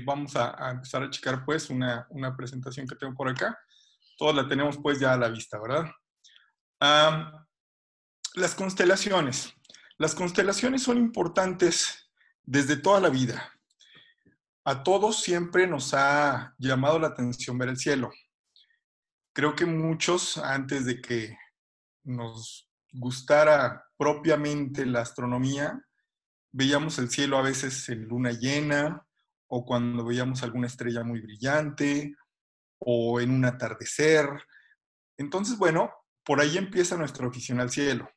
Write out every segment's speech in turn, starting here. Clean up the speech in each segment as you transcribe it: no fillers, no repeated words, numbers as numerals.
Vamos a empezar a checar pues una presentación que tengo por acá. Todos la tenemos pues ya a la vista, ¿verdad? Am, las constelaciones. Las constelaciones son importantes desde toda la vida. A todos siempre nos ha llamado la atención ver el cielo. Creo que muchos, antes de que nos gustara propiamente la astronomía, veíamos el cielo a veces en luna llena o cuando veíamos alguna estrella muy brillante o en un atardecer. Entonces, bueno, por ahí empieza nuestra afición al cielo.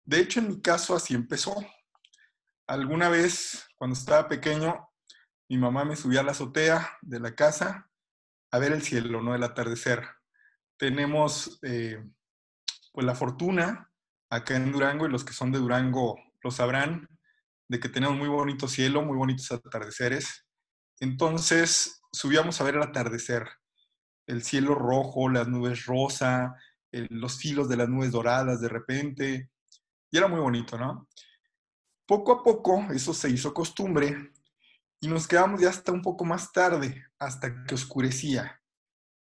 De hecho, en mi caso así empezó. Alguna vez, cuando estaba pequeño, mi mamá me subía a la azotea de la casa a ver el cielo, ¿no? El atardecer. Tenemos pues la fortuna acá en Durango, y los que son de Durango lo sabrán, de que tenemos muy bonito cielo, muy bonitos atardeceres. Entonces subíamos a ver el atardecer, el cielo rojo, las nubes rosa, los filos de las nubes doradas de repente, y era muy bonito, ¿no? Poco a poco eso se hizo costumbre y nos quedamos ya hasta un poco más tarde, hasta que oscurecía,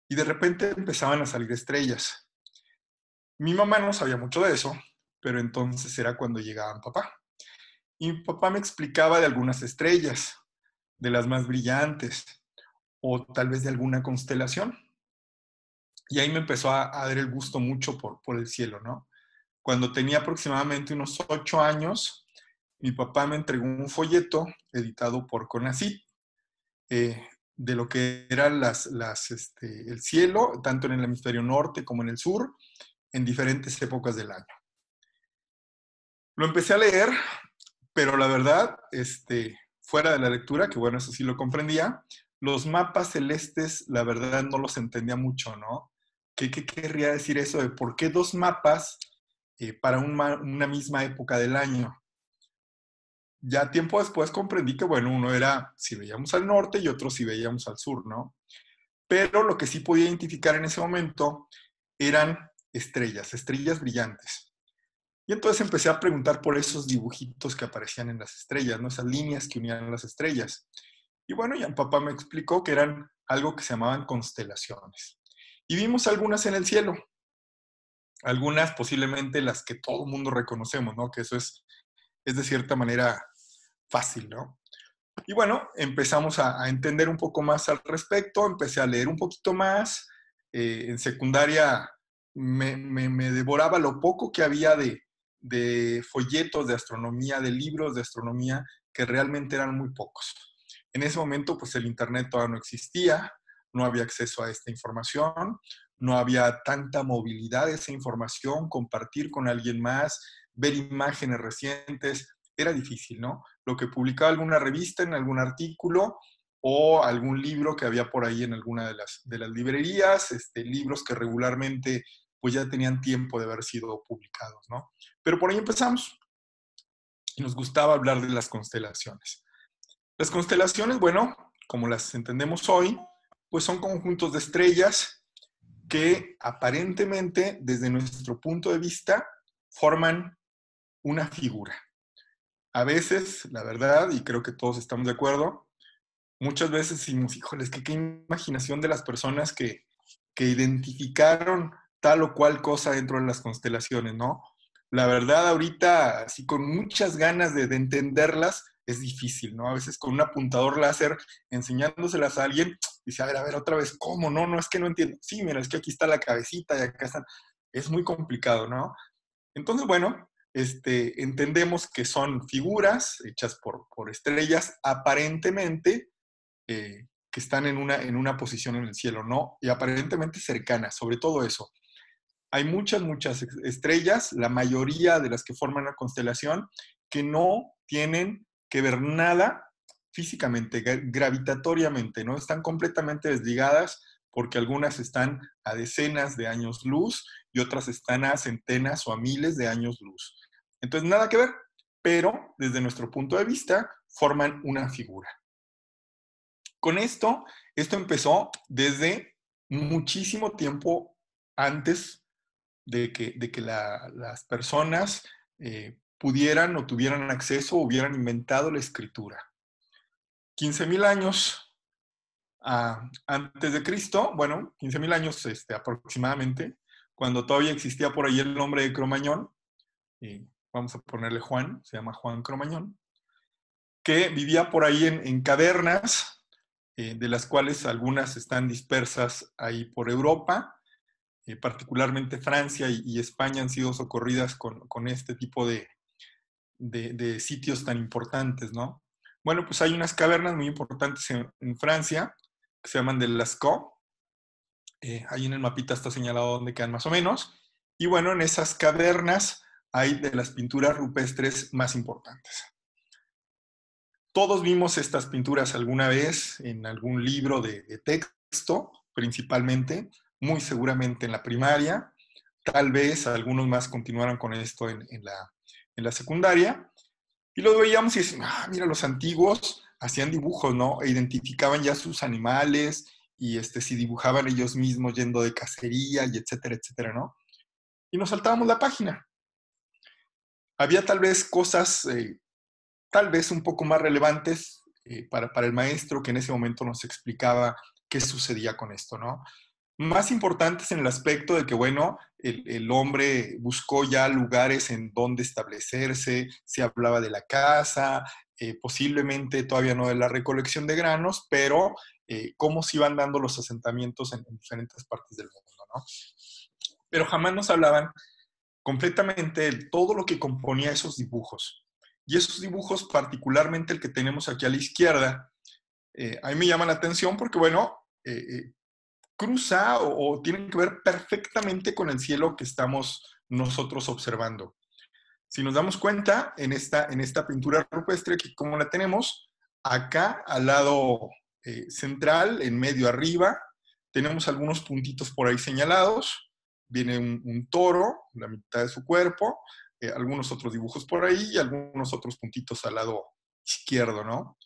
y de repente empezaban a salir estrellas. Mi mamá no sabía mucho de eso, pero entonces era cuando llegaba papá. Y mi papá me explicaba de algunas estrellas, de las más brillantes, o tal vez de alguna constelación. Y ahí me empezó a dar el gusto mucho por el cielo, ¿no? Cuando tenía aproximadamente unos 8 años, mi papá me entregó un folleto editado por CONACYT, de lo que era el cielo, tanto en el hemisferio norte como en el sur, en diferentes épocas del año. Lo empecé a leer, pero la verdad, fuera de la lectura, que bueno, eso sí lo comprendía, los mapas celestes, la verdad, no los entendía mucho, ¿no? ¿Qué querría decir eso de por qué dos mapas para una misma época del año? Ya tiempo después comprendí que, bueno, uno era si veíamos al norte y otro si veíamos al sur, ¿no? Pero lo que sí podía identificar en ese momento eran estrellas, estrellas brillantes. Y entonces empecé a preguntar por esos dibujitos que aparecían en las estrellas, ¿no? Esas líneas que unían las estrellas. Y bueno, ya mi papá me explicó que eran algo que se llamaban constelaciones. Y vimos algunas en el cielo, algunas posiblemente las que todo el mundo reconocemos, ¿no? Que eso es de cierta manera fácil, ¿no? Y bueno, empezamos a entender un poco más al respecto, empecé a leer un poquito más. En secundaria me devoraba lo poco que había de folletos de astronomía, de libros de astronomía, que realmente eran muy pocos. En ese momento, pues el Internet todavía no existía, no había acceso a esta información, no había tanta movilidad de esa información, compartir con alguien más, ver imágenes recientes, era difícil, ¿no? Lo que publicaba alguna revista en algún artículo o algún libro que había por ahí en alguna de las librerías, libros que regularmente pues ya tenían tiempo de haber sido publicados, ¿no? Pero por ahí empezamos y nos gustaba hablar de las constelaciones. Las constelaciones, bueno, como las entendemos hoy, pues son conjuntos de estrellas que aparentemente, desde nuestro punto de vista, forman una figura. A veces, la verdad, y creo que todos estamos de acuerdo, muchas veces decimos, híjoles, qué imaginación de las personas que identificaron tal o cual cosa dentro de las constelaciones, ¿no? La verdad, ahorita, así con muchas ganas de entenderlas, es difícil, ¿no? A veces con un apuntador láser, enseñándoselas a alguien, dice, a ver, otra vez, ¿cómo? No, no, es que no entiendo. Sí, mira, es que aquí está la cabecita y acá están. Es muy complicado, ¿no? Entonces, bueno, entendemos que son figuras hechas por estrellas aparentemente que están en una posición en el cielo, ¿no? Y aparentemente cercanas, sobre todo eso. Hay muchas, muchas estrellas, la mayoría de las que forman la constelación, que no tienen que ver nada físicamente, gravitatoriamente, ¿no? Están completamente desligadas porque algunas están a decenas de años luz y otras están a centenas o a miles de años luz. Entonces, nada que ver, pero desde nuestro punto de vista forman una figura. Con esto empezó desde muchísimo tiempo antes de que las personas pudieran o tuvieran acceso o hubieran inventado la escritura. 15,000 años antes de Cristo, bueno, 15,000 años aproximadamente, cuando todavía existía por ahí el nombre de Cromañón, y vamos a ponerle Juan, se llama Juan Cromañón, que vivía por ahí en cavernas, de las cuales algunas están dispersas ahí por Europa, particularmente Francia y España han sido socorridas con este tipo de sitios tan importantes, ¿no? Bueno, pues hay unas cavernas muy importantes en Francia que se llaman de Lascaux. Ahí en el mapita está señalado dónde quedan más o menos. Y bueno, en esas cavernas hay de las pinturas rupestres más importantes. Todos vimos estas pinturas alguna vez en algún libro de texto, principalmente, muy seguramente en la primaria. Tal vez algunos más continuaron con esto en la secundaria. Y lo veíamos y decíamos, mira, los antiguos hacían dibujos, ¿no? E identificaban ya sus animales y si dibujaban ellos mismos yendo de cacería y etcétera, etcétera, ¿no? Y nos saltábamos la página. Había tal vez cosas, tal vez un poco más relevantes para el maestro que en ese momento nos explicaba qué sucedía con esto, ¿no? Más importantes en el aspecto de que, bueno, el hombre buscó ya lugares en donde establecerse, se hablaba de la caza, posiblemente todavía no de la recolección de granos, pero cómo se iban dando los asentamientos en diferentes partes del mundo, ¿no? Pero jamás nos hablaban completamente de todo lo que componía esos dibujos. Y esos dibujos, particularmente el que tenemos aquí a la izquierda, a mí me llama la atención porque, bueno, cruza o tienen que ver perfectamente con el cielo que estamos nosotros observando. Si nos damos cuenta, en esta pintura rupestre, que como la tenemos, acá al lado central, en medio arriba, tenemos algunos puntitos por ahí señalados. Viene un toro, la mitad de su cuerpo, algunos otros dibujos por ahí y algunos otros puntitos al lado izquierdo, ¿no?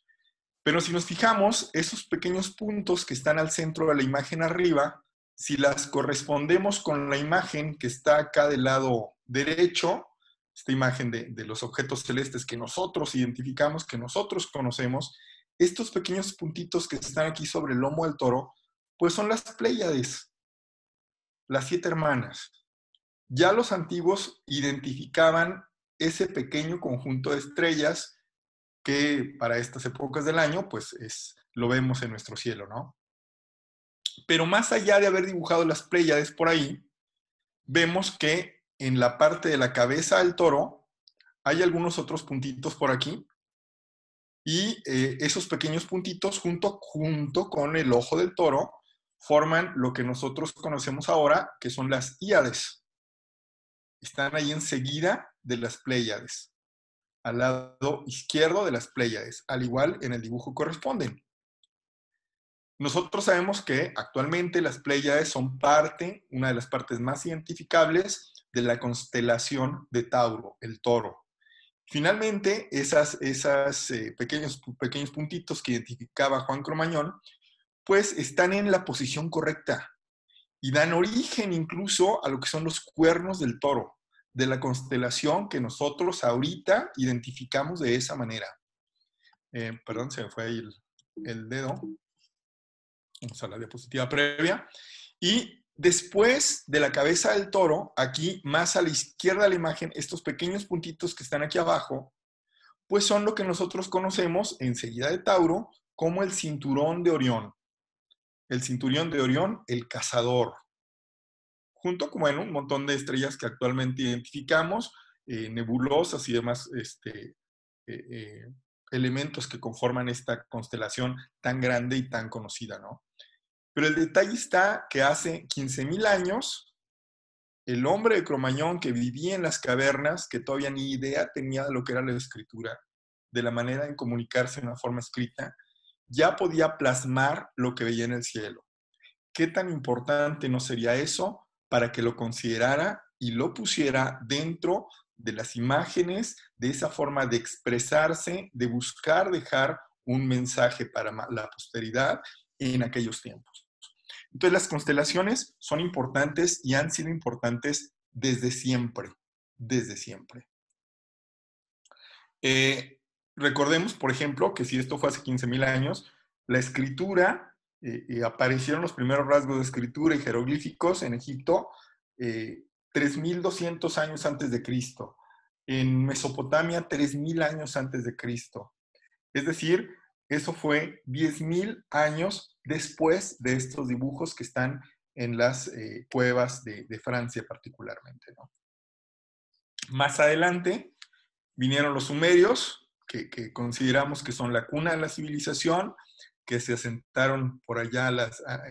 Pero si nos fijamos, esos pequeños puntos que están al centro de la imagen arriba, si las correspondemos con la imagen que está acá del lado derecho, esta imagen de los objetos celestes que nosotros identificamos, que nosotros conocemos, estos pequeños puntitos que están aquí sobre el lomo del toro, pues son las Pléyades, las 7 hermanas. Ya los antiguos identificaban ese pequeño conjunto de estrellas que para estas épocas del año, pues lo vemos en nuestro cielo, ¿no? Pero más allá de haber dibujado las Pléyades por ahí, vemos que en la parte de la cabeza del toro hay algunos otros puntitos por aquí y esos pequeños puntitos junto con el ojo del toro forman lo que nosotros conocemos ahora, que son las Híades. Están ahí enseguida de las Pléyades, al lado izquierdo de las Pléyades, al igual en el dibujo corresponden. Nosotros sabemos que actualmente las Pléyades son una de las partes más identificables de la constelación de Tauro, el toro. Finalmente, esas pequeños puntitos que identificaba Juan Cromañón, pues están en la posición correcta y dan origen incluso a lo que son los cuernos del toro, de la constelación que nosotros ahorita identificamos de esa manera. Perdón, se me fue ahí el dedo. Vamos a la diapositiva previa. Y después de la cabeza del toro, aquí más a la izquierda de la imagen, estos pequeños puntitos que están aquí abajo, pues son lo que nosotros conocemos enseguida de Tauro como el cinturón de Orión. El cinturón de Orión, el cazador. Junto con, bueno, un montón de estrellas que actualmente identificamos, nebulosas y demás elementos que conforman esta constelación tan grande y tan conocida, ¿no? Pero el detalle está que hace 15,000 años, el hombre de Cromañón que vivía en las cavernas, que todavía ni idea tenía de lo que era la escritura, de la manera de comunicarse de una forma escrita, ya podía plasmar lo que veía en el cielo. ¿Qué tan importante no sería eso para que lo considerara y lo pusiera dentro de las imágenes, de esa forma de expresarse, de buscar dejar un mensaje para la posteridad en aquellos tiempos? Entonces las constelaciones son importantes y han sido importantes desde siempre, desde siempre. Recordemos, por ejemplo, que si esto fue hace 15.000 años, la escritura, aparecieron los primeros rasgos de escritura y jeroglíficos en Egipto 3.200 años antes de Cristo. En Mesopotamia, 3.000 años antes de Cristo. Es decir, eso fue 10.000 años después de estos dibujos que están en las cuevas de Francia particularmente, ¿no? Más adelante vinieron los sumerios, que consideramos que son la cuna de la civilización, que se asentaron por allá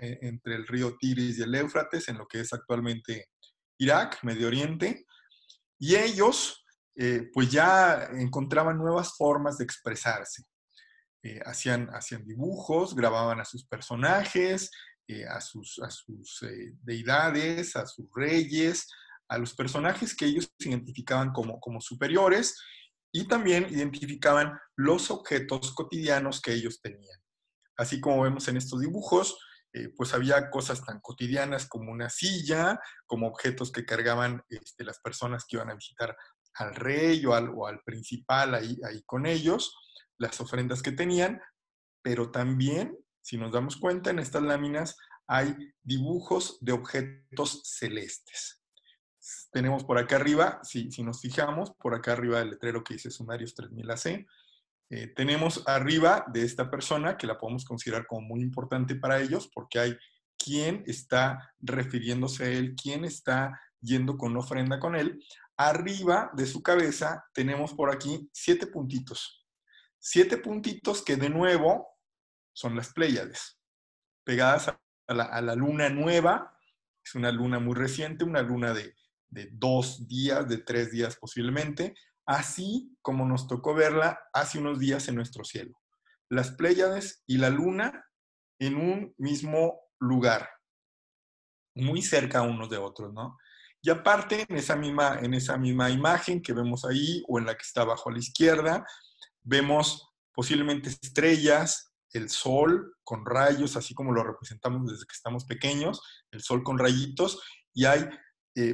entre el río Tigris y el Éufrates, en lo que es actualmente Irak, Medio Oriente, y ellos pues ya encontraban nuevas formas de expresarse. Hacían dibujos, grababan a sus personajes, a sus deidades, a sus reyes, a los personajes que ellos identificaban como superiores, y también identificaban los objetos cotidianos que ellos tenían. Así como vemos en estos dibujos, pues había cosas tan cotidianas como una silla, como objetos que cargaban las personas que iban a visitar al rey o al principal ahí con ellos, las ofrendas que tenían, pero también, si nos damos cuenta, en estas láminas hay dibujos de objetos celestes. Tenemos por acá arriba, si nos fijamos, por acá arriba del letrero que dice Sumerios 3000 AC, tenemos arriba de esta persona, que la podemos considerar como muy importante para ellos, porque hay quien está refiriéndose a él, quien está yendo con ofrenda con él. Arriba de su cabeza tenemos por aquí 7 puntitos. 7 puntitos que de nuevo son las Pléyades, pegadas a la luna nueva. Es una luna muy reciente, una luna de 2 días, de 3 días posiblemente, así como nos tocó verla hace unos días en nuestro cielo. Las Pléyades y la luna en un mismo lugar, muy cerca unos de otros, ¿no? Y aparte, en esa misma imagen que vemos ahí, o en la que está abajo a la izquierda, vemos posiblemente estrellas, el sol con rayos, así como lo representamos desde que estamos pequeños, el sol con rayitos, y hay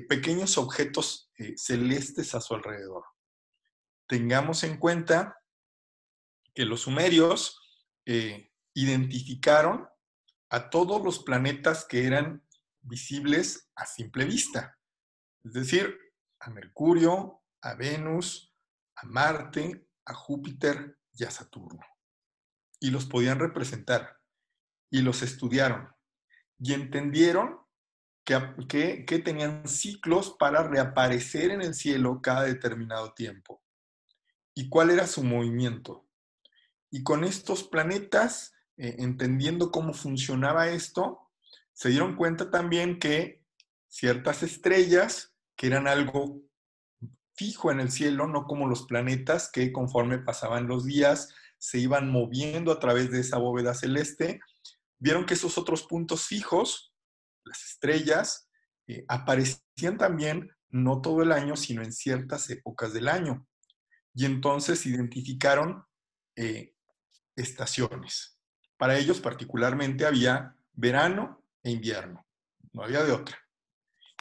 pequeños objetos celestes a su alrededor. Tengamos en cuenta que los sumerios identificaron a todos los planetas que eran visibles a simple vista, es decir, a Mercurio, a Venus, a Marte, a Júpiter y a Saturno. Y los podían representar, y los estudiaron, y entendieron que tenían ciclos para reaparecer en el cielo cada determinado tiempo. ¿Y cuál era su movimiento? Y con estos planetas, entendiendo cómo funcionaba esto, se dieron cuenta también que ciertas estrellas, que eran algo fijo en el cielo, no como los planetas que conforme pasaban los días se iban moviendo a través de esa bóveda celeste, vieron que esos otros puntos fijos, las estrellas, aparecían también no todo el año, sino en ciertas épocas del año. Y entonces identificaron estaciones. Para ellos particularmente había verano e invierno, no había de otra.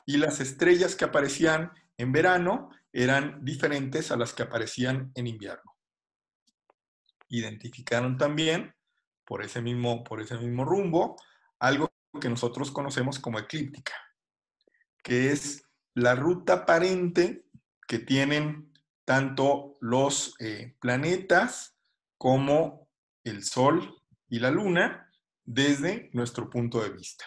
Y las estrellas que aparecían en verano eran diferentes a las que aparecían en invierno. Identificaron también, por ese mismo rumbo, algo que nosotros conocemos como eclíptica, que es la ruta aparente que tienen tanto los planetas como el Sol y la Luna desde nuestro punto de vista.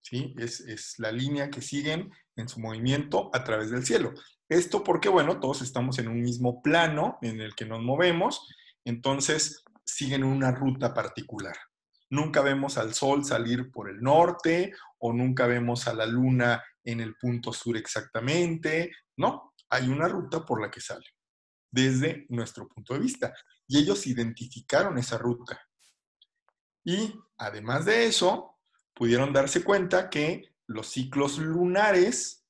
¿Sí? Es la línea que siguen en su movimiento a través del cielo. Esto porque, bueno, todos estamos en un mismo plano en el que nos movemos, entonces siguen una ruta particular. Nunca vemos al Sol salir por el norte o nunca vemos a la Luna en el punto sur exactamente. No, hay una ruta por la que sale desde nuestro punto de vista. Y ellos identificaron esa ruta. Y además de eso, pudieron darse cuenta que los ciclos lunares,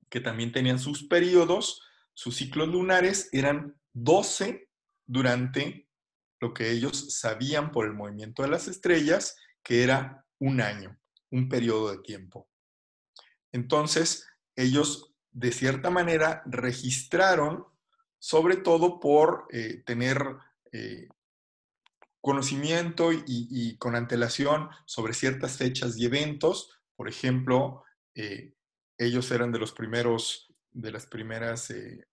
que también tenían sus periodos, sus ciclos lunares eran 12 durante lo que ellos sabían por el movimiento de las estrellas, que era un año, un periodo de tiempo. Entonces, ellos de cierta manera registraron sobre todo por tener conocimiento y con antelación sobre ciertas fechas y eventos. Por ejemplo, ellos eran de los primeros, de las primeras eh,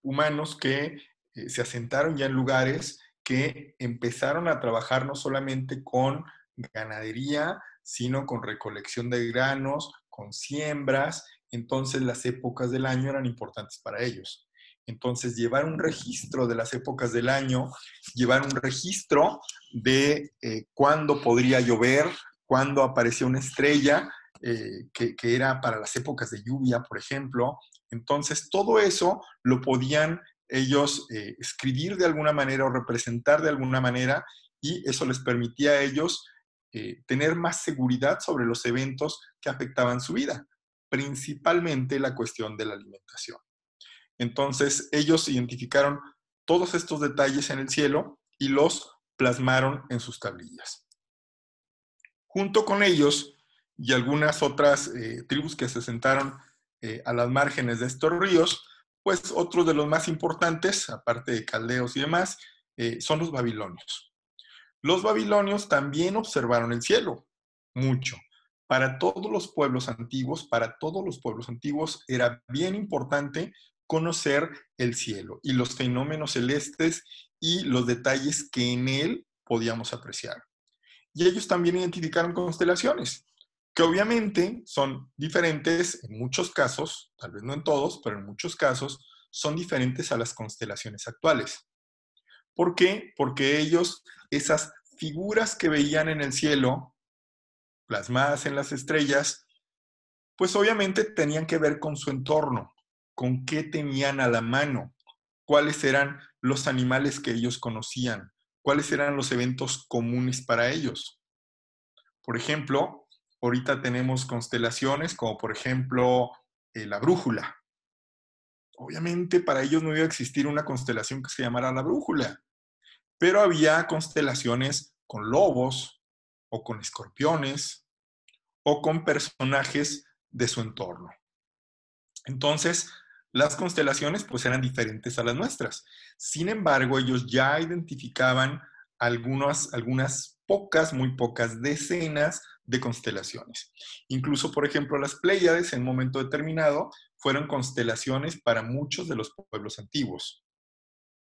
humanos que se asentaron ya en lugares que empezaron a trabajar no solamente con ganadería, sino con recolección de granos, con siembras. Entonces las épocas del año eran importantes para ellos. Entonces llevar un registro de las épocas del año, llevar un registro de cuándo podría llover, cuándo aparecía una estrella, que era para las épocas de lluvia, por ejemplo. Entonces, todo eso lo podían ellos escribir de alguna manera o representar de alguna manera, y eso les permitía a ellos tener más seguridad sobre los eventos que afectaban su vida, principalmente la cuestión de la alimentación. Entonces, ellos identificaron todos estos detalles en el cielo y los plasmaron en sus tablillas. Junto con ellos y algunas otras tribus que se asentaron a las márgenes de estos ríos, pues otros de los más importantes, aparte de caldeos y demás, son los babilonios. Los babilonios también observaron el cielo, mucho. Para todos los pueblos antiguos era bien importante conocer el cielo y los fenómenos celestes y los detalles que en él podíamos apreciar. Y ellos también identificaron constelaciones, que obviamente son diferentes en muchos casos, tal vez no en todos, pero en muchos casos son diferentes a las constelaciones actuales. ¿Por qué? Porque ellos, esas figuras que veían en el cielo, plasmadas en las estrellas, pues obviamente tenían que ver con su entorno, con qué tenían a la mano, cuáles eran los animales que ellos conocían, cuáles eran los eventos comunes para ellos. Por ejemplo, ahorita tenemos constelaciones como por ejemplo la brújula. Obviamente para ellos no iba a existir una constelación que se llamara la brújula, pero había constelaciones con lobos o con escorpiones o con personajes de su entorno. Entonces, las constelaciones pues eran diferentes a las nuestras. Sin embargo, ellos ya identificaban algunas pocas, muy pocas decenas de constelaciones. Incluso, por ejemplo, las Pléyades en un momento determinado fueron constelaciones para muchos de los pueblos antiguos.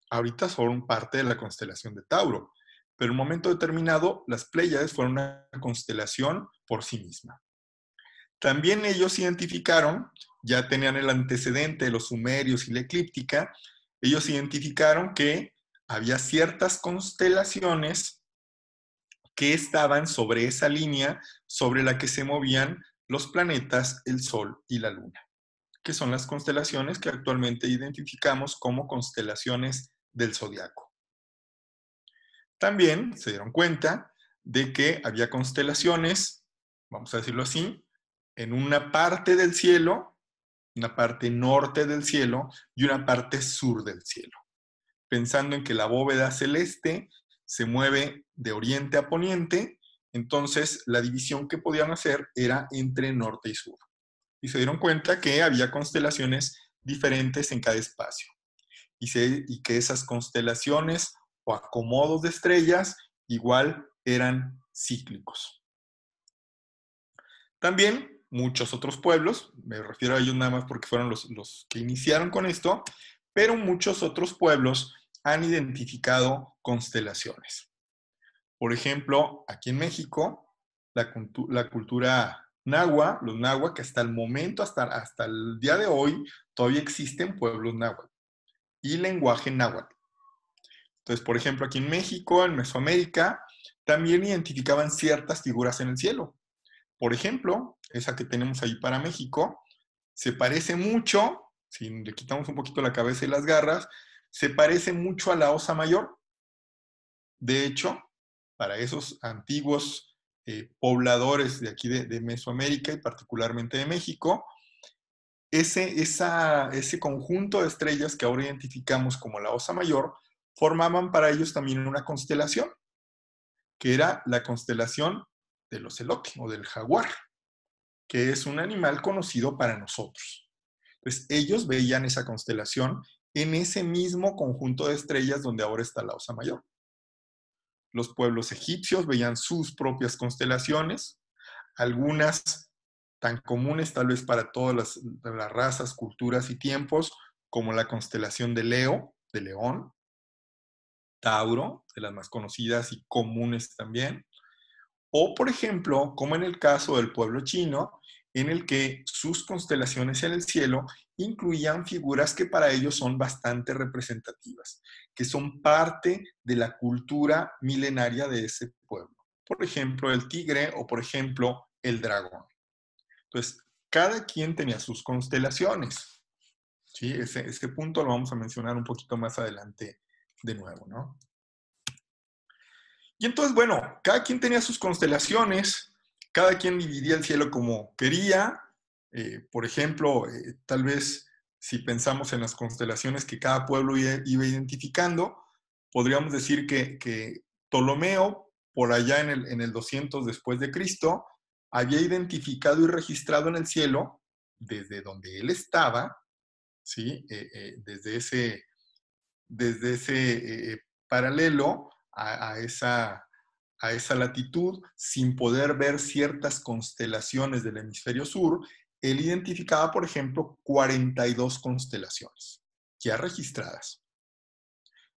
Ahorita son parte de la constelación de Tauro, pero en un momento determinado las Pléyades fueron una constelación por sí misma. También ellos identificaron, ya tenían el antecedente de los sumerios y la eclíptica, ellos identificaron que había ciertas constelaciones que estaban sobre esa línea sobre la que se movían los planetas, el Sol y la Luna, que son las constelaciones que actualmente identificamos como constelaciones del zodiaco. También se dieron cuenta de que había constelaciones, vamos a decirlo así, en una parte del cielo, una parte norte del cielo y una parte sur del cielo, pensando en que la bóveda celeste se mueve de oriente a poniente, entonces la división que podían hacer era entre norte y sur. Y se dieron cuenta que había constelaciones diferentes en cada espacio y que esas constelaciones o acomodos de estrellas igual eran cíclicos. También muchos otros pueblos, me refiero a ellos nada más porque fueron los que iniciaron con esto, pero muchos otros pueblos han identificado constelaciones. Por ejemplo, aquí en México, la cultura nahua, los nahua, que hasta el momento, hasta el día de hoy, todavía existen pueblos náhuatl y lenguaje náhuatl. Entonces, por ejemplo, aquí en México, en Mesoamérica, también identificaban ciertas figuras en el cielo. Por ejemplo, esa que tenemos ahí para México, se parece mucho, si le quitamos un poquito la cabeza y las garras, se parece mucho a la Osa Mayor. De hecho, para esos antiguos pobladores de aquí de Mesoamérica y particularmente de México, ese conjunto de estrellas que ahora identificamos como la Osa Mayor formaban para ellos también una constelación, que era la constelación del ocelote o del jaguar, que es un animal conocido para nosotros. Entonces, ellos veían esa constelación en ese mismo conjunto de estrellas donde ahora está la Osa Mayor. Los pueblos egipcios veían sus propias constelaciones, algunas tan comunes tal vez para todas las razas, culturas y tiempos, como la constelación de Leo, de León, Tauro, de las más conocidas y comunes también, o por ejemplo, como en el caso del pueblo chino, en el que sus constelaciones en el cielo incluían figuras que para ellos son bastante representativas, que son parte de la cultura milenaria de ese pueblo. Por ejemplo, el tigre o por ejemplo, el dragón. Entonces, cada quien tenía sus constelaciones. ¿Sí? Ese punto lo vamos a mencionar un poquito más adelante de nuevo, ¿no? Y entonces, bueno, cada quien tenía sus constelaciones, cada quien dividía el cielo como quería. Por ejemplo, tal vez si pensamos en las constelaciones que cada pueblo iba identificando, podríamos decir que Ptolomeo, por allá en el 200 después de Cristo, había identificado y registrado en el cielo, desde donde él estaba, ¿sí? Desde ese paralelo a esa latitud, sin poder ver ciertas constelaciones del hemisferio sur, él identificaba, por ejemplo, 42 constelaciones ya registradas.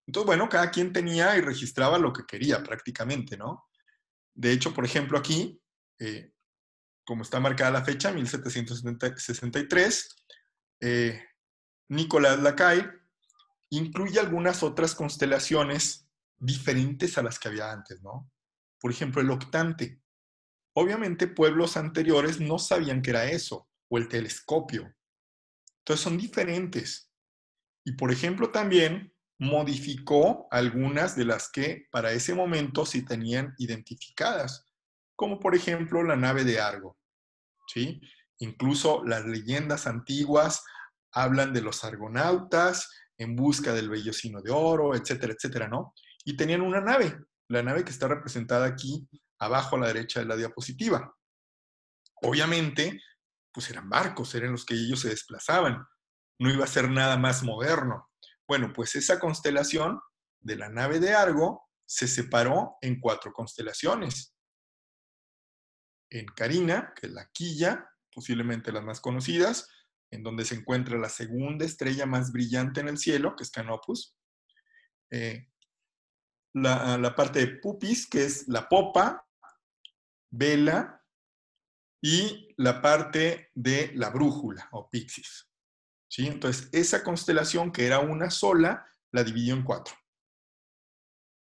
Entonces, bueno, cada quien tenía y registraba lo que quería prácticamente, ¿no? De hecho, por ejemplo, aquí, como está marcada la fecha, 1763, Nicolas Lacaille incluye algunas otras constelaciones diferentes a las que había antes, ¿no? Por ejemplo, el octante. Obviamente, pueblos anteriores no sabían que era eso, o el telescopio. Entonces, son diferentes. Y, por ejemplo, también modificó algunas de las que para ese momento sí tenían identificadas, como por ejemplo la nave de Argo, ¿sí? Incluso las leyendas antiguas hablan de los argonautas en busca del vellocino de oro, etcétera, etcétera, ¿no? Y tenían una nave, la nave que está representada aquí abajo a la derecha de la diapositiva. Obviamente, pues eran barcos, eran los que ellos se desplazaban. No iba a ser nada más moderno. Bueno, pues esa constelación de la nave de Argo se separó en 4 constelaciones. En Carina, que es la quilla, posiblemente las más conocidas, en donde se encuentra la segunda estrella más brillante en el cielo, que es Canopus. La parte de Pupis, que es la popa, vela, y la parte de la brújula o Pixis. ¿Sí? Entonces, esa constelación que era una sola, la dividió en 4.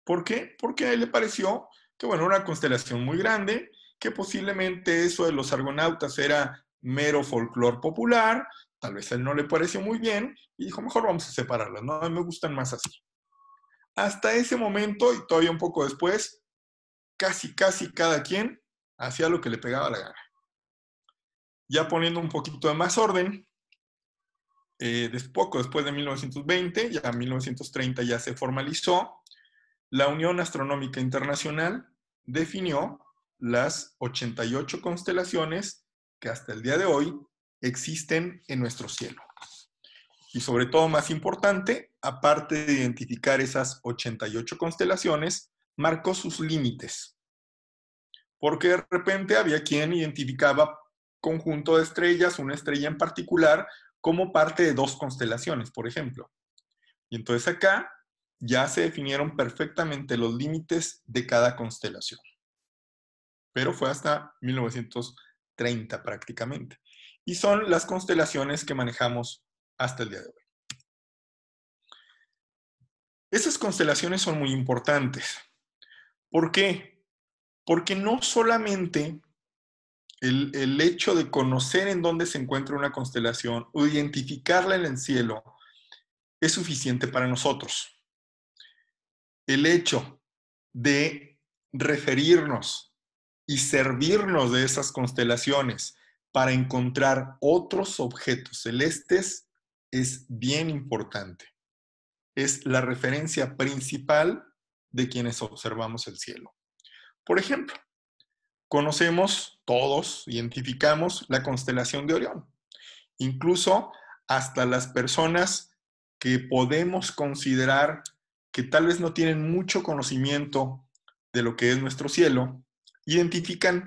¿Por qué? Porque a él le pareció que, bueno, era una constelación muy grande, que posiblemente eso de los argonautas era mero folclore popular, tal vez a él no le pareció muy bien, y dijo, mejor vamos a separarlas, ¿no? A mí me gustan más así. Hasta ese momento, y todavía un poco después, casi cada quien hacía lo que le pegaba la gana. Ya poniendo un poquito de más orden, poco después de 1920, ya en 1930 ya se formalizó, la Unión Astronómica Internacional definió las 88 constelaciones que hasta el día de hoy existen en nuestro cielo. Y sobre todo, más importante, aparte de identificar esas 88 constelaciones, marcó sus límites. Porque de repente había quien identificaba conjunto de estrellas, una estrella en particular, como parte de 2 constelaciones, por ejemplo. Y entonces acá ya se definieron perfectamente los límites de cada constelación. Pero fue hasta 1930 prácticamente. Y son las constelaciones que manejamos hasta el día de hoy. Esas constelaciones son muy importantes. ¿Por qué? Porque no solamente el hecho de conocer en dónde se encuentra una constelación o identificarla en el cielo es suficiente para nosotros. El hecho de referirnos y servirnos de esas constelaciones para encontrar otros objetos celestes es bien importante. Es la referencia principal de quienes observamos el cielo. Por ejemplo, conocemos todos, identificamos la constelación de Orión. Incluso hasta las personas que podemos considerar que tal vez no tienen mucho conocimiento de lo que es nuestro cielo, identifican,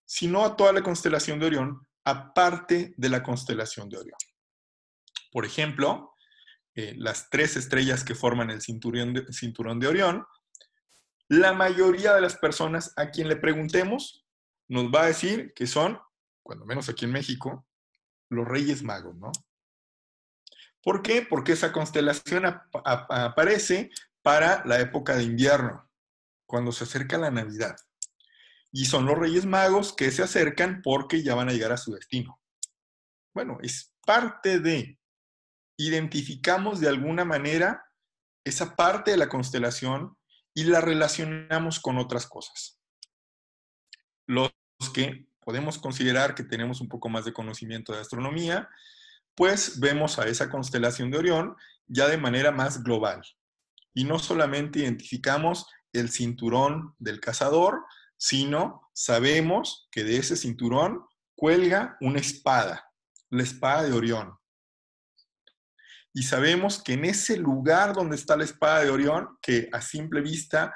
si no a toda la constelación de Orión, a parte de la constelación de Orión. Por ejemplo, las 3 estrellas que forman el cinturón de Orión, la mayoría de las personas a quien le preguntemos nos va a decir que son, cuando menos aquí en México, los Reyes Magos, ¿no? ¿Por qué? Porque esa constelación aparece para la época de invierno, cuando se acerca la Navidad. Y son los Reyes Magos que se acercan porque ya van a llegar a su destino. Bueno, es parte de, identificamos de alguna manera esa parte de la constelación y la relacionamos con otras cosas. Los que podemos considerar que tenemos un poco más de conocimiento de astronomía, pues vemos a esa constelación de Orión ya de manera más global. Y no solamente identificamos el cinturón del cazador, sino sabemos que de ese cinturón cuelga una espada, la espada de Orión. Y sabemos que en ese lugar donde está la espada de Orión, que a simple vista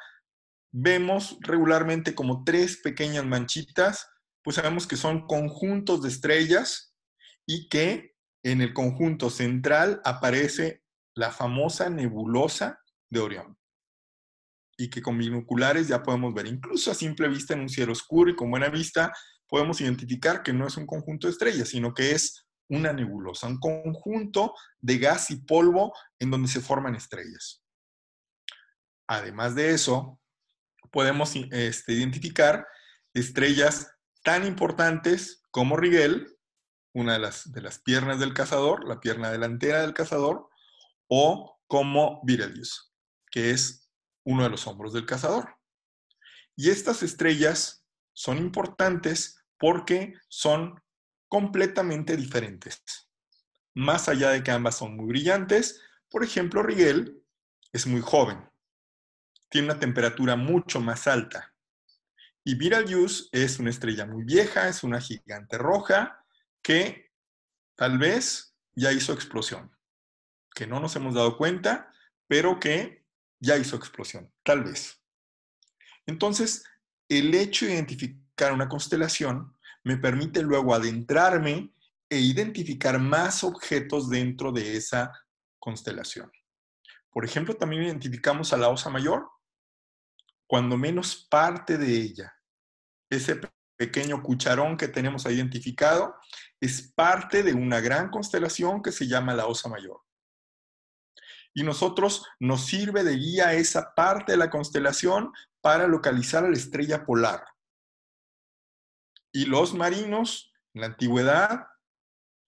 vemos regularmente como 3 pequeñas manchitas, pues sabemos que son conjuntos de estrellas y que en el conjunto central aparece la famosa nebulosa de Orión. Y que con binoculares ya podemos ver, incluso a simple vista en un cielo oscuro y con buena vista, podemos identificar que no es un conjunto de estrellas, sino que es una nebulosa, un conjunto de gas y polvo en donde se forman estrellas. Además de eso, podemos identificar estrellas tan importantes como Rigel, una de las piernas del cazador, la pierna delantera del cazador, o como Betelgeuse, que es uno de los hombros del cazador. Y estas estrellas son importantes porque son completamente diferentes. Más allá de que ambas son muy brillantes, por ejemplo, Rigel es muy joven, tiene una temperatura mucho más alta. Y Betelgeuse es una estrella muy vieja, es una gigante roja que tal vez ya hizo explosión, que no nos hemos dado cuenta, pero que ya hizo explosión, tal vez. Entonces, el hecho de identificar una constelación me permite luego adentrarme e identificar más objetos dentro de esa constelación. Por ejemplo, también identificamos a la Osa Mayor, cuando menos parte de ella. Ese pequeño cucharón que tenemos identificado es parte de una gran constelación que se llama la Osa Mayor. Y nosotros nos sirve de guía esa parte de la constelación para localizar a la estrella polar. Y los marinos en la antigüedad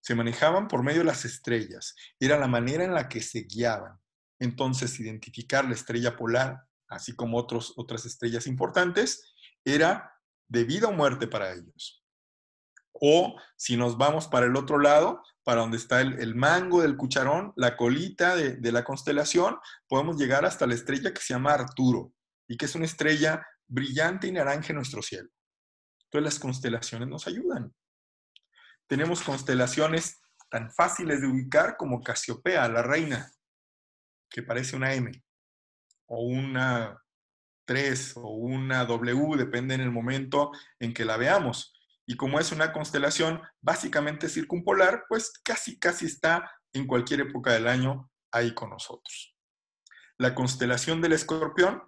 se manejaban por medio de las estrellas. Era la manera en la que se guiaban. Entonces, identificar la estrella polar, así como otras estrellas importantes, era de vida o muerte para ellos. O si nos vamos para el otro lado, para donde está el mango del cucharón, la colita de la constelación, podemos llegar hasta la estrella que se llama Arturo y que es una estrella brillante y naranja en nuestro cielo. Entonces las constelaciones nos ayudan. Tenemos constelaciones tan fáciles de ubicar como Casiopea, la reina, que parece una M, o una 3 o una W, depende en el momento en que la veamos. Y como es una constelación básicamente circumpolar, pues casi está en cualquier época del año ahí con nosotros. La constelación del Escorpión,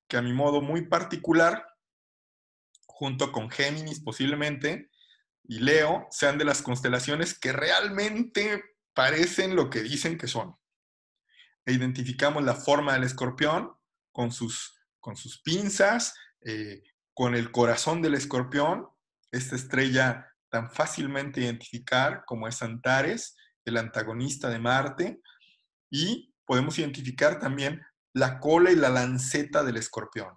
que a mi modo muy particular, junto con Géminis posiblemente, y Leo, sean de las constelaciones que realmente parecen lo que dicen que son. E identificamos la forma del escorpión con sus pinzas, con el corazón del escorpión, esta estrella tan fácilmente identificar como es Antares, el antagonista de Marte, y podemos identificar también la cola y la lanceta del escorpión.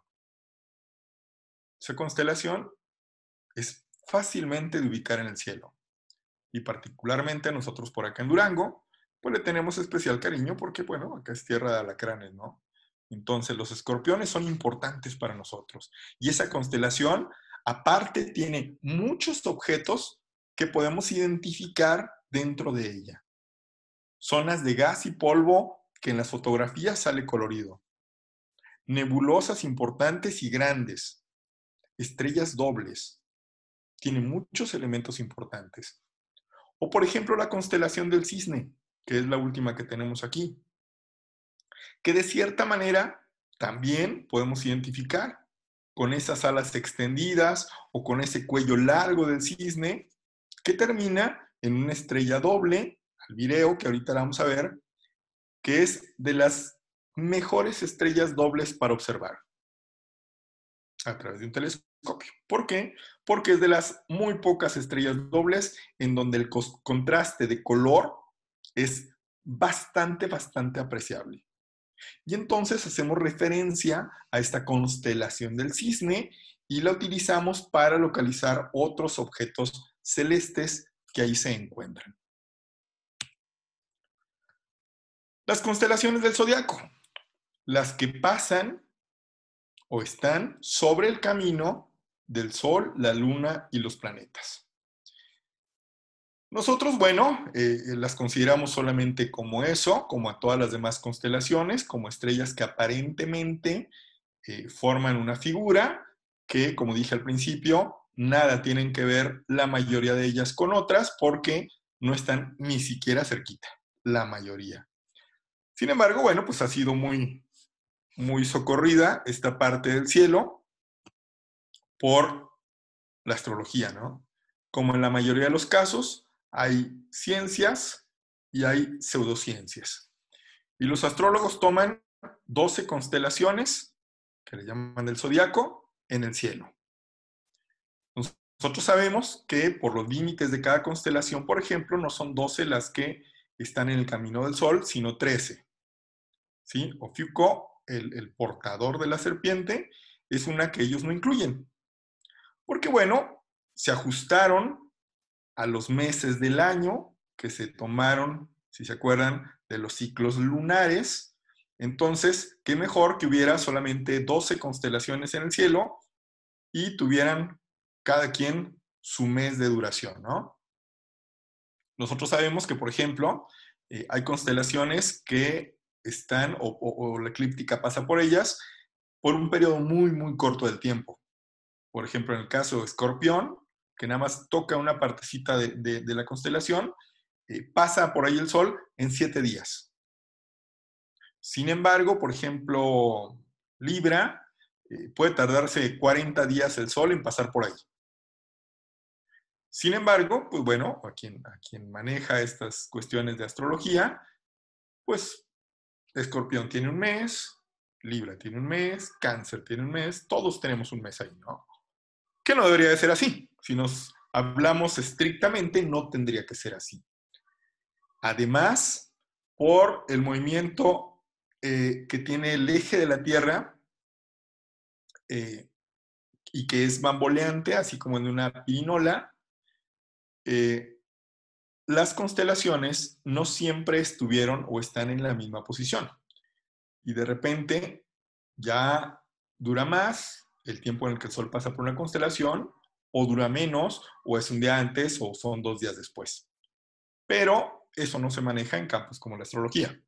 Esa constelación es fácilmente de ubicar en el cielo. Y particularmente nosotros por acá en Durango, pues le tenemos especial cariño porque, bueno, acá es tierra de alacranes, ¿no? Entonces los escorpiones son importantes para nosotros. Y esa constelación, aparte, tiene muchos objetos que podemos identificar dentro de ella. zonas de gas y polvo que en las fotografías sale colorido, nebulosas importantes y grandes, estrellas dobles, tiene muchos elementos importantes. O por ejemplo la constelación del Cisne, que es la última que tenemos aquí, que de cierta manera también podemos identificar con esas alas extendidas o con ese cuello largo del cisne, que termina en una estrella doble, Albireo, que ahorita la vamos a ver, que es de las mejores estrellas dobles para observar a través de un telescopio. ¿Por qué? Porque es de las muy pocas estrellas dobles en donde el contraste de color es bastante apreciable. Y entonces hacemos referencia a esta constelación del cisne y la utilizamos para localizar otros objetos celestes que ahí se encuentran. Las constelaciones del zodiaco, las que pasan o están sobre el camino del Sol, la Luna y los planetas. Nosotros, bueno, las consideramos solamente como eso, como a todas las demás constelaciones, como estrellas que aparentemente forman una figura que, como dije al principio, nada tienen que ver la mayoría de ellas con otras porque no están ni siquiera cerquita, la mayoría. Sin embargo, bueno, pues ha sido muy socorrida esta parte del cielo por la astrología, ¿no? Como en la mayoría de los casos, hay ciencias y hay pseudociencias. Y los astrólogos toman 12 constelaciones, que le llaman del zodiaco, en el cielo. Nosotros sabemos que por los límites de cada constelación, por ejemplo, no son 12 las que están en el camino del Sol, sino 13. ¿Sí? Ofiuco, el portador de la serpiente, es una que ellos no incluyen. Porque, bueno, se ajustaron a los meses del año que se tomaron, si se acuerdan, de los ciclos lunares. Entonces, qué mejor que hubiera solamente 12 constelaciones en el cielo y tuvieran cada quien su mes de duración, ¿no? Nosotros sabemos que, por ejemplo, hay constelaciones que están, o la eclíptica pasa por ellas, por un periodo muy corto del tiempo. Por ejemplo, en el caso de Escorpión, que nada más toca una partecita de la constelación, pasa por ahí el Sol en 7 días. Sin embargo, por ejemplo, Libra, puede tardarse 40 días el Sol en pasar por ahí. Sin embargo, pues bueno, a quien maneja estas cuestiones de astrología, pues Escorpión tiene un mes, Libra tiene un mes, Cáncer tiene un mes, todos tenemos un mes ahí, ¿no? Que no debería de ser así. Si nos hablamos estrictamente, no tendría que ser así. Además, por el movimiento que tiene el eje de la Tierra y que es bamboleante, así como en una pirinola, las constelaciones no siempre estuvieron o están en la misma posición. Y de repente ya dura más el tiempo en el que el Sol pasa por una constelación, o dura menos, o es un día antes, o son 2 días después. Pero eso no se maneja en campos como la astrología.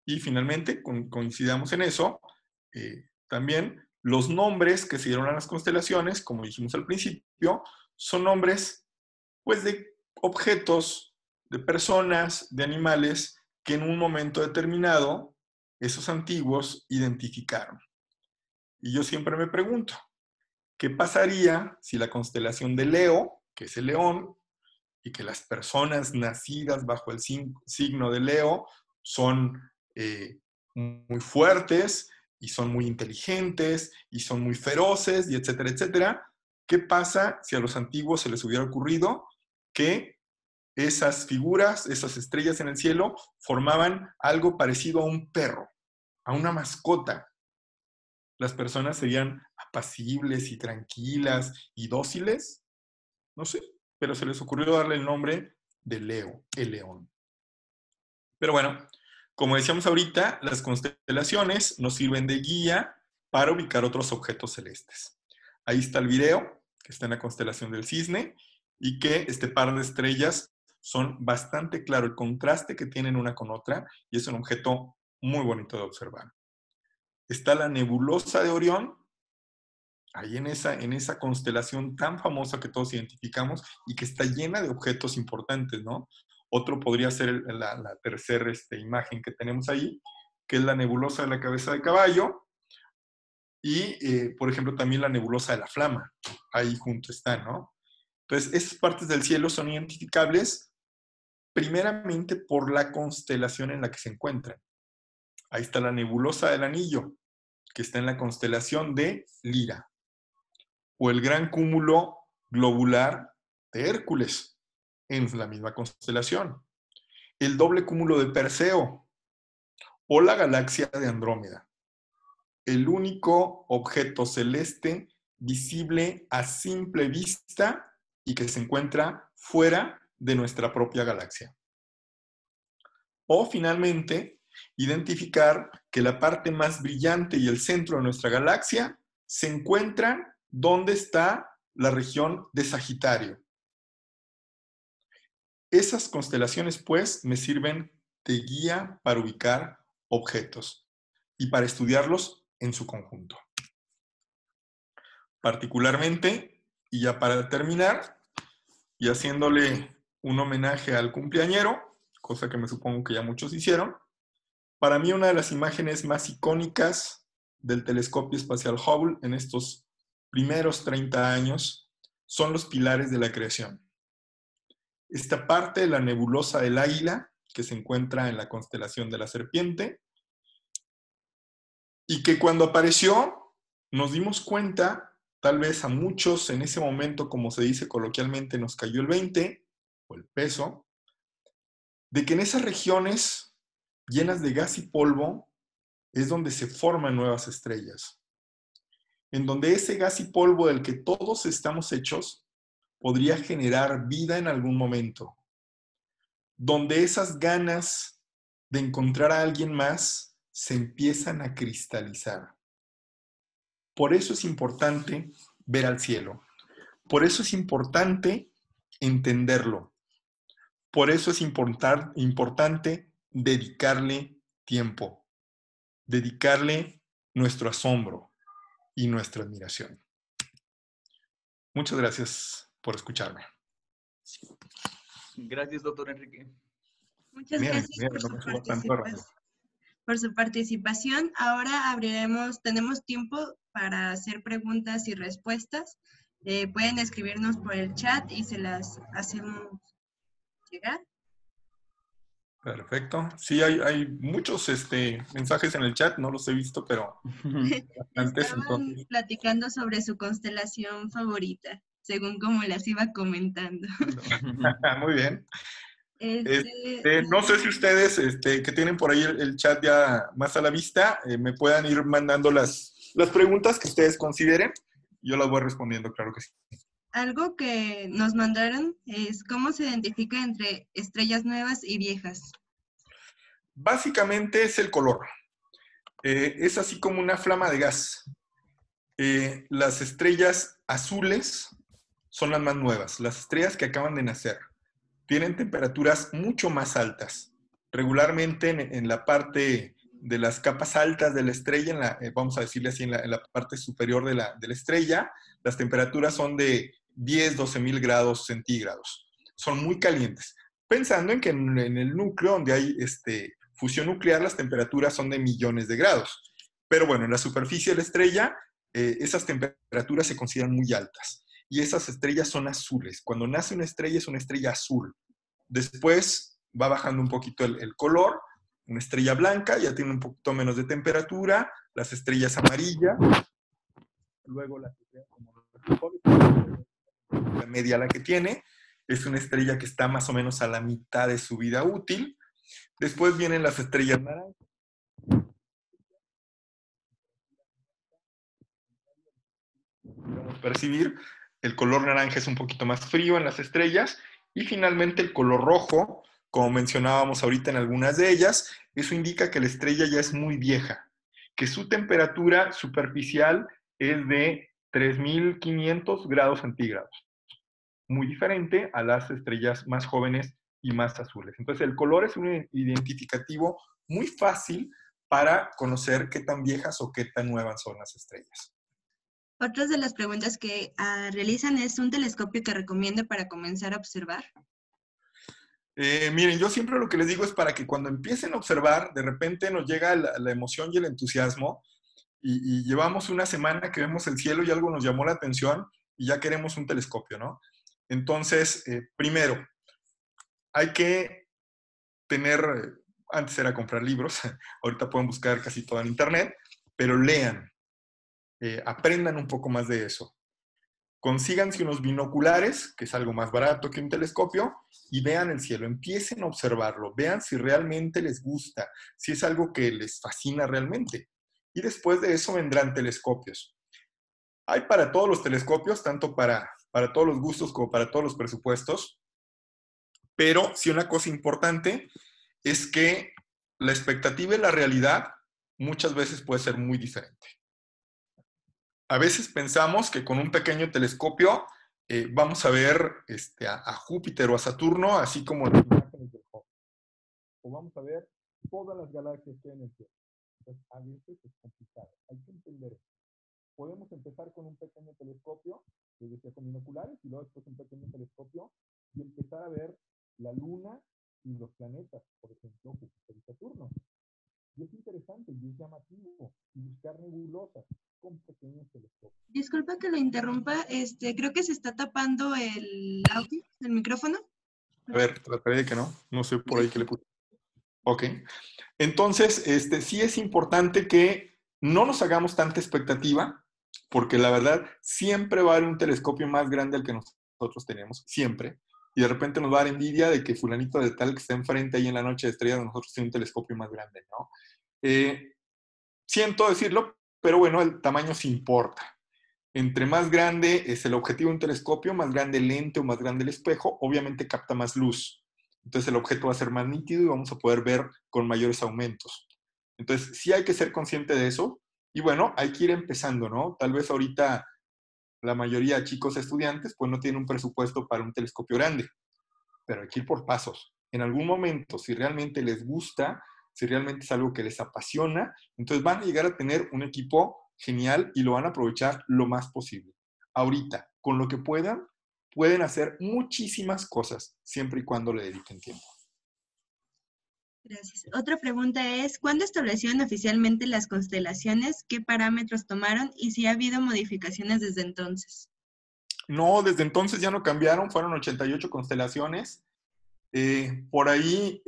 Y finalmente, coincidamos en eso, también los nombres que se dieron a las constelaciones, como dijimos al principio, son nombres pues de objetos, de personas, de animales que en un momento determinado esos antiguos identificaron. Y yo siempre me pregunto, ¿qué pasaría si la constelación de Leo, que es el león, y que las personas nacidas bajo el signo de Leo son muy fuertes y son muy inteligentes y son muy feroces y etcétera, etcétera? ¿Qué pasa si a los antiguos se les hubiera ocurrido que esas figuras, esas estrellas en el cielo, formaban algo parecido a un perro, a una mascota? ¿Las personas serían apacibles y tranquilas y dóciles? No sé, pero se les ocurrió darle el nombre de Leo, el león. Pero bueno, como decíamos ahorita, las constelaciones nos sirven de guía para ubicar otros objetos celestes. Ahí está el video, que está en la constelación del Cisne, y que este par de estrellas son bastante claro el contraste que tienen una con otra y es un objeto muy bonito de observar. Está la nebulosa de Orión, ahí en esa constelación tan famosa que todos identificamos y que está llena de objetos importantes, ¿no? Otro podría ser la tercera imagen que tenemos ahí, que es la nebulosa de la cabeza de caballo, y, por ejemplo, también la nebulosa de la Flama, ahí junto está, ¿no? Entonces, esas partes del cielo son identificables primeramente por la constelación en la que se encuentran. Ahí está la nebulosa del Anillo, que está en la constelación de Lira, o el gran cúmulo globular de Hércules, en la misma constelación, el doble cúmulo de Perseo, o la galaxia de Andrómeda, el único objeto celeste visible a simple vista y que se encuentra fuera de nuestra propia galaxia. O finalmente, identificar que la parte más brillante y el centro de nuestra galaxia se encuentran donde está la región de Sagitario. Esas constelaciones, pues, me sirven de guía para ubicar objetos y para estudiarlos en su conjunto. Particularmente, y ya para terminar, y haciéndole un homenaje al cumpleañero, cosa que me supongo que ya muchos hicieron, para mí una de las imágenes más icónicas del telescopio espacial Hubble en estos primeros 30 años son los pilares de la creación. Esta parte de la nebulosa del Águila, que se encuentra en la constelación de la Serpiente, y que cuando apareció nos dimos cuenta, tal vez a muchos en ese momento, como se dice coloquialmente, nos cayó el 20, o el peso, de que en esas regiones llenas de gas y polvo es donde se forman nuevas estrellas, en donde ese gas y polvo del que todos estamos hechos podría generar vida en algún momento, donde esas ganas de encontrar a alguien más se empiezan a cristalizar. Por eso es importante ver al cielo. Por eso es importante entenderlo. Por eso es importante dedicarle tiempo, dedicarle nuestro asombro y nuestra admiración. Muchas gracias por escucharme. Gracias, doctor Enrique. Muchas gracias por su participación. Ahora tenemos tiempo para hacer preguntas y respuestas. Pueden escribirnos por el chat y se las hacemos llegar. Perfecto. Sí, hay muchos mensajes en el chat, no los he visto, pero bastantes. Estaban platicando sobre su constelación favorita, según como las iba comentando. Muy bien. No sé si ustedes que tienen por ahí el chat ya más a la vista, me puedan ir mandando las preguntas que ustedes consideren. Yo las voy respondiendo, claro que sí. Algo que nos mandaron es cómo se identifica entre estrellas nuevas y viejas. Básicamente es el color. Es así como una flama de gas. Las estrellas azules son las más nuevas, las estrellas que acaban de nacer. Tienen temperaturas mucho más altas. Regularmente en la parte de las capas altas de la estrella, vamos a decirle así, en la parte superior de la estrella, las temperaturas son de 10, 12,000 grados centígrados. Son muy calientes. Pensando en que en el núcleo, donde hay fusión nuclear, las temperaturas son de millones de grados. Pero bueno, en la superficie de la estrella, esas temperaturas se consideran muy altas. Y esas estrellas son azules. Cuando nace una estrella es una estrella azul. Después va bajando un poquito el color. Una estrella blanca ya tiene un poquito menos de temperatura. Las estrellas amarillas. Luego las estrellas como la media la que tiene. Es una estrella que está más o menos a la mitad de su vida útil. Después vienen las estrellas naranjas. Podemos percibir el color naranja es un poquito más frío en las estrellas y finalmente el color rojo, como mencionábamos ahorita en algunas de ellas, eso indica que la estrella ya es muy vieja, que su temperatura superficial es de 3,500 grados centígrados, muy diferente a las estrellas más jóvenes y más azules. Entonces, el color es un identificativo muy fácil para conocer qué tan viejas o qué tan nuevas son las estrellas. Otras de las preguntas que realizan es un telescopio que recomiende para comenzar a observar. Miren, yo siempre lo que les digo es para que cuando empiecen a observar, de repente nos llega la emoción y el entusiasmo y llevamos una semana que vemos el cielo y algo nos llamó la atención y ya queremos un telescopio, ¿no? Entonces, primero, hay que tener, antes era comprar libros, ahorita pueden buscar casi todo en internet, pero lean, aprendan un poco más de eso. Consíganse unos binoculares, que es algo más barato que un telescopio, y vean el cielo, empiecen a observarlo, vean si realmente les gusta, si es algo que les fascina realmente. Y después de eso vendrán telescopios. Hay para todos los telescopios, tanto para todos los gustos como para todos los presupuestos, pero sí una cosa importante es que la expectativa y la realidad muchas veces puede ser muy diferente. A veces pensamos que con un pequeño telescopio vamos a ver a Júpiter o a Saturno, así como las imágenes del Hubble. O vamos a ver todas las galaxias que hay en el cielo. Entonces, a veces es complicado. Hay que entender eso. Podemos empezar con un pequeño telescopio, les decía con binoculares, y luego después un pequeño telescopio, y empezar a ver la Luna y los planetas, por ejemplo, Júpiter y Saturno. Y es interesante y es llamativo, y buscar nebulosas con pequeños telescopios. Disculpa que lo interrumpa, creo que se está tapando el audio, el micrófono. A ver, trataré de que no. No sé por ahí que le puse. Ok. Entonces, sí es importante que no nos hagamos tanta expectativa, porque la verdad siempre va a haber un telescopio más grande al que nosotros tenemos, siempre. Y de repente nos va a dar envidia de que fulanito de tal que está enfrente ahí en la noche de estrellas de nosotros tiene un telescopio más grande, ¿no? Siento decirlo, pero bueno, el tamaño sí importa. Entre más grande es el objetivo de un telescopio, más grande el lente o más grande el espejo, obviamente capta más luz. Entonces el objeto va a ser más nítido y vamos a poder ver con mayores aumentos. Entonces sí hay que ser consciente de eso. Y bueno, hay que ir empezando, ¿no? Tal vez ahorita la mayoría de chicos estudiantes pues no tienen un presupuesto para un telescopio grande, pero hay que ir por pasos. En algún momento, si realmente les gusta, si realmente es algo que les apasiona, entonces van a llegar a tener un equipo genial y lo van a aprovechar lo más posible. Ahorita, con lo que puedan, pueden hacer muchísimas cosas, siempre y cuando le dediquen tiempo. Gracias. Otra pregunta es, ¿cuándo establecieron oficialmente las constelaciones? ¿Qué parámetros tomaron? Y si ha habido modificaciones desde entonces. No, desde entonces ya no cambiaron, fueron 88 constelaciones. Por ahí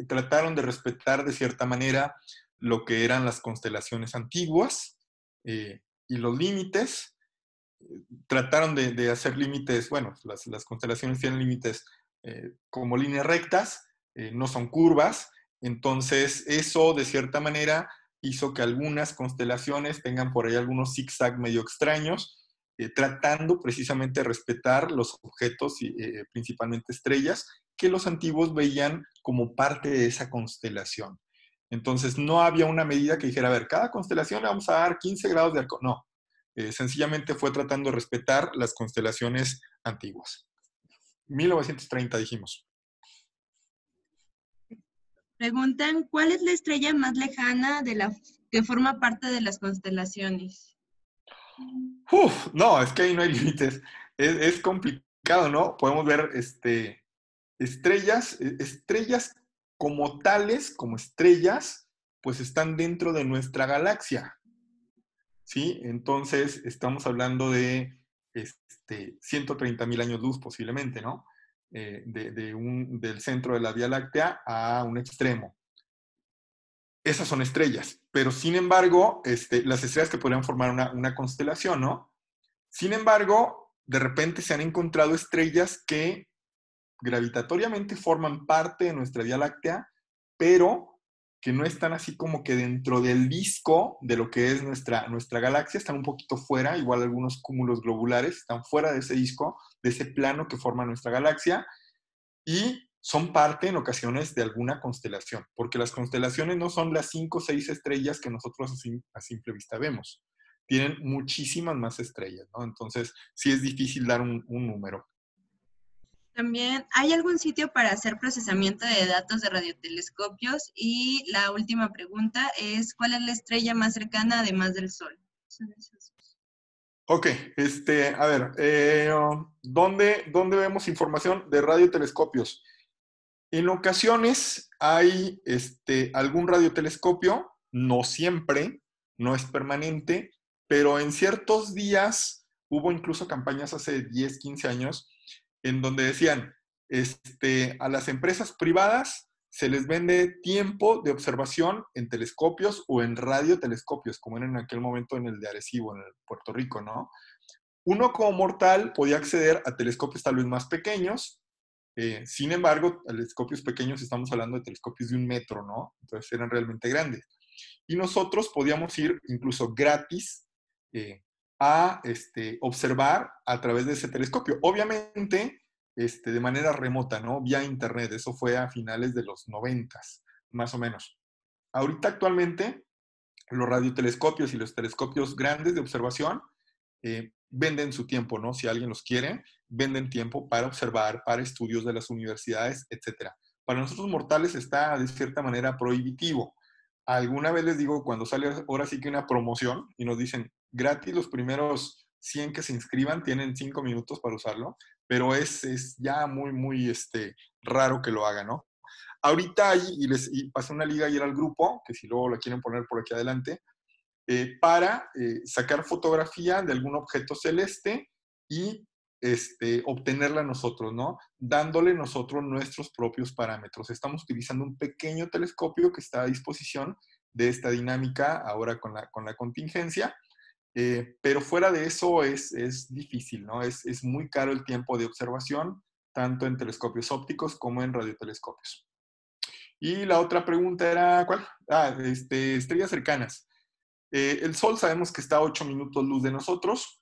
trataron de respetar de cierta manera lo que eran las constelaciones antiguas y los límites. Trataron de hacer límites, bueno, las constelaciones tienen límites como líneas rectas, no son curvas, entonces eso de cierta manera hizo que algunas constelaciones tengan por ahí algunos zigzag medio extraños, tratando precisamente de respetar los objetos, principalmente estrellas, que los antiguos veían como parte de esa constelación. Entonces no había una medida que dijera, a ver, cada constelación le vamos a dar 15 grados de arco. No, sencillamente fue tratando de respetar las constelaciones antiguas. 1930 dijimos. Preguntan, ¿cuál es la estrella más lejana que forma parte de las constelaciones? No, es que ahí no hay límites. Es complicado, ¿no? Podemos ver estrellas como tales, como estrellas, pues están dentro de nuestra galaxia. ¿Sí? Entonces, estamos hablando de 130,000 años luz posiblemente, ¿no? Del centro de la Vía Láctea a un extremo. Esas son estrellas, pero sin embargo, las estrellas que podrían formar una constelación, ¿no? Sin embargo, de repente se han encontrado estrellas que gravitatoriamente forman parte de nuestra Vía Láctea, pero que no están así como que dentro del disco de lo que es nuestra galaxia, están un poquito fuera, igual algunos cúmulos globulares están fuera de ese disco, de ese plano que forma nuestra galaxia, y son parte en ocasiones de alguna constelación, porque las constelaciones no son las 5 o 6 estrellas que nosotros a simple vista vemos, tienen muchísimas más estrellas, ¿no? Entonces, sí es difícil dar un número. También, ¿hay algún sitio para hacer procesamiento de datos de radiotelescopios? Y la última pregunta es, ¿cuál es la estrella más cercana además del Sol? Son esas dos. Ok, a ver, ¿dónde vemos información de radiotelescopios? En ocasiones hay algún radiotelescopio, no siempre, no es permanente, pero en ciertos días hubo incluso campañas hace 10, 15 años en donde decían, a las empresas privadas se les vende tiempo de observación en telescopios o en radiotelescopios, como era en aquel momento en el de Arecibo, en el Puerto Rico, ¿no? Uno como mortal podía acceder a telescopios tal vez más pequeños. Sin embargo, telescopios pequeños, estamos hablando de telescopios de 1 metro, ¿no? Entonces eran realmente grandes. Y nosotros podíamos ir incluso gratis a observar a través de ese telescopio. Obviamente, de manera remota, ¿no? Vía internet. Eso fue a finales de los 90s, más o menos. Ahorita actualmente, los radiotelescopios y los telescopios grandes de observación venden su tiempo, ¿no? Si alguien los quiere, venden tiempo para observar, para estudios de las universidades, etc. Para nosotros mortales está de cierta manera prohibitivo. Alguna vez les digo, cuando sale ahora sí que una promoción y nos dicen gratis, los primeros 100 que se inscriban tienen 5 minutos para usarlo, pero es ya muy, muy raro que lo hagan, ¿no? Ahorita hay, y pasé una liga ayer al grupo, que si luego la quieren poner por aquí adelante, para sacar fotografía de algún objeto celeste y obtenerla nosotros, ¿no? Dándole nosotros nuestros propios parámetros. Estamos utilizando un pequeño telescopio que está a disposición de esta dinámica ahora con la contingencia, pero fuera de eso es difícil, ¿no? Es muy caro el tiempo de observación, tanto en telescopios ópticos como en radiotelescopios. Y la otra pregunta era, ¿cuál? Estrellas cercanas. El Sol sabemos que está a 8 minutos luz de nosotros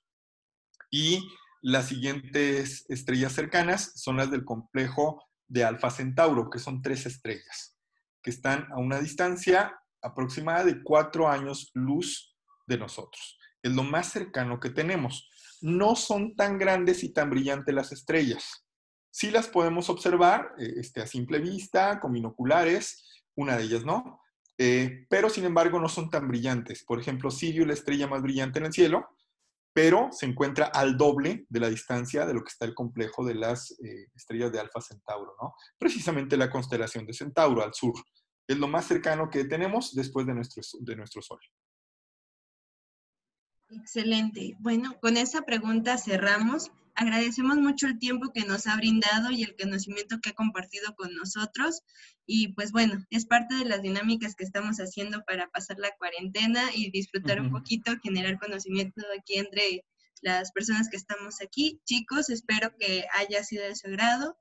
y las siguientes estrellas cercanas son las del complejo de Alfa Centauro, que son 3 estrellas, que están a una distancia aproximada de 4 años luz de nosotros. Es lo más cercano que tenemos. No son tan grandes y tan brillantes las estrellas. Sí las podemos observar a simple vista, con binoculares, una de ellas no, pero sin embargo no son tan brillantes. Por ejemplo, Sirio es la estrella más brillante en el cielo, pero se encuentra al doble de la distancia de lo que está el complejo de las estrellas de Alfa Centauro, ¿no? Precisamente la constelación de Centauro al sur. Es lo más cercano que tenemos después de nuestro Sol. Excelente. Bueno, con esa pregunta cerramos. Agradecemos mucho el tiempo que nos ha brindado y el conocimiento que ha compartido con nosotros. Y pues bueno, es parte de las dinámicas que estamos haciendo para pasar la cuarentena y disfrutar un poquito, generar conocimiento aquí entre las personas que estamos aquí. Chicos, espero que haya sido de su agrado.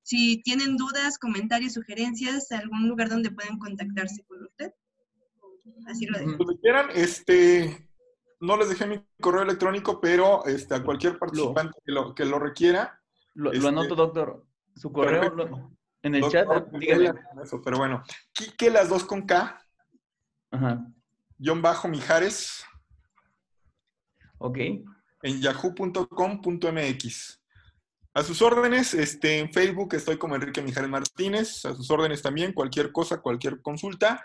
Si tienen dudas, comentarios, sugerencias, algún lugar donde puedan contactarse con usted. Así lo dejo. Cuando quieran, no les dejé mi correo electrónico, pero a cualquier participante que lo requiera. Lo anoto, doctor. Su correo en el doctor, chat, dígame. Eso, pero bueno, Quique, las dos con K, Ajá. _Mijares, Ok. en yahoo.com.mx. A sus órdenes, en Facebook estoy como Enrique Mijares Martínez, a sus órdenes también, cualquier cosa, cualquier consulta,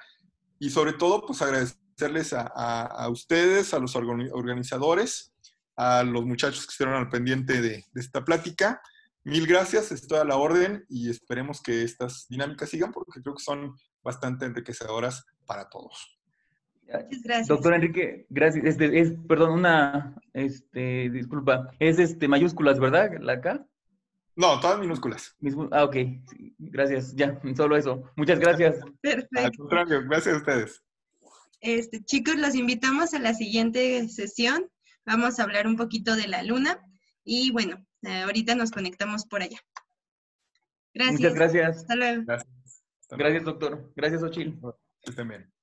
y sobre todo, pues agradecerles a ustedes, a los organizadores, a los muchachos que estuvieron al pendiente de esta plática. Mil gracias, estoy a la orden y esperemos que estas dinámicas sigan porque creo que son bastante enriquecedoras para todos. Muchas gracias. Doctor Enrique, gracias. Perdón, disculpa. Es mayúsculas, ¿verdad? ¿La K? No, todas minúsculas. Ok. Sí, gracias. Ya, solo eso. Muchas gracias. Perfecto. Al contrario, gracias a ustedes. Chicos, los invitamos a la siguiente sesión. Vamos a hablar un poquito de la luna. Y bueno, ahorita nos conectamos por allá. Gracias. Muchas gracias. Hasta luego. Gracias. Gracias, doctor. Gracias, Ochil. Usted también.